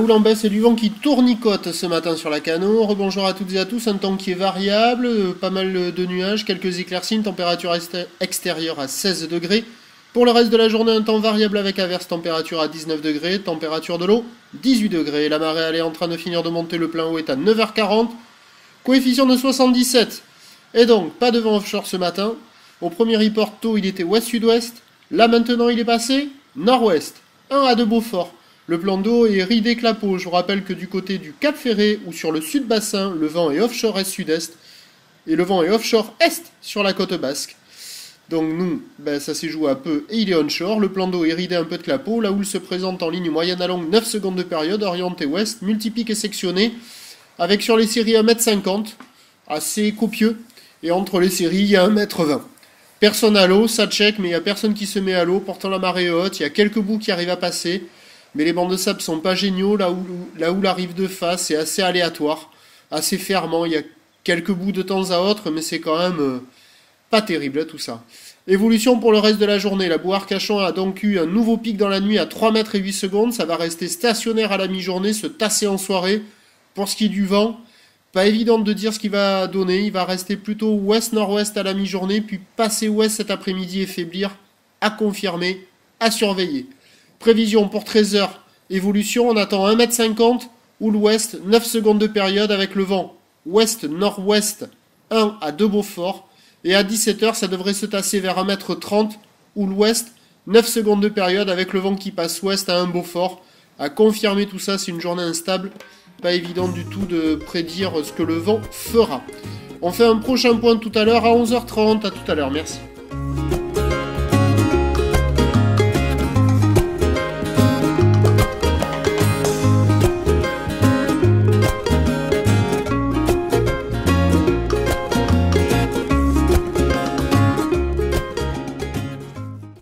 houle en baisse et du vent qui tournicote ce matin sur la Cano. Rebonjour à toutes et à tous, un temps qui est variable, pas mal de nuages, quelques éclaircies, une température extérieure à 16 degrés. Pour le reste de la journée, un temps variable avec averse, température à 19 degrés, température de l'eau 18 degrés. La marée elle est en train de finir de monter, le plein haut est à 9h40, coefficient de 77. Et donc, pas de vent offshore ce matin. Au premier report tôt, il était ouest-sud-ouest. Là maintenant, il est passé nord-ouest. 1 à 2 Beaufort. Le plan d'eau est ridé clapot. Je vous rappelle que du côté du Cap Ferré ou sur le sud-bassin, le vent est offshore est-sud-est. Et le vent est offshore est sur la côte basque. Donc nous, ça s'est joué un peu et il est onshore. Le plan d'eau est ridé un peu de clapot. La houle se présente en ligne moyenne à longue 9 secondes de période, orientée ouest, multipique et sectionné. Avec sur les séries 1,50 m, assez copieux. Et entre les séries, il y a 1,20 m. Personne à l'eau, ça check, mais il n'y a personne qui se met à l'eau. Pourtant la marée est haute, il y a quelques bouts qui arrivent à passer. Mais les bancs de sable sont pas géniaux, là où arrive de face, c'est assez aléatoire, assez fermant. Il y a quelques bouts de temps à autre, mais c'est quand même pas terrible tout ça. Évolution pour le reste de la journée. La boue Arcachon a donc eu un nouveau pic dans la nuit à 3 mètres et 8 secondes. Ça va rester stationnaire à la mi-journée, se tasser en soirée. Pour ce qui est du vent, pas évident de dire ce qu'il va donner. Il va rester plutôt ouest-nord-ouest à la mi-journée, puis passer ouest cet après-midi et faiblir. À confirmer, à surveiller. Prévision pour 13h, évolution, on attend 1,50 m, houle ouest, 9 secondes de période avec le vent ouest-nord-ouest, 1 à 2 Beaufort. Et à 17h, ça devrait se tasser vers 1,30 m, houle ouest, 9 secondes de période avec le vent qui passe ouest à 1 Beaufort. À confirmer tout ça, c'est une journée instable. Pas évident du tout de prédire ce que le vent fera. On fait un prochain point tout à l'heure à 11h30. À tout à l'heure, merci.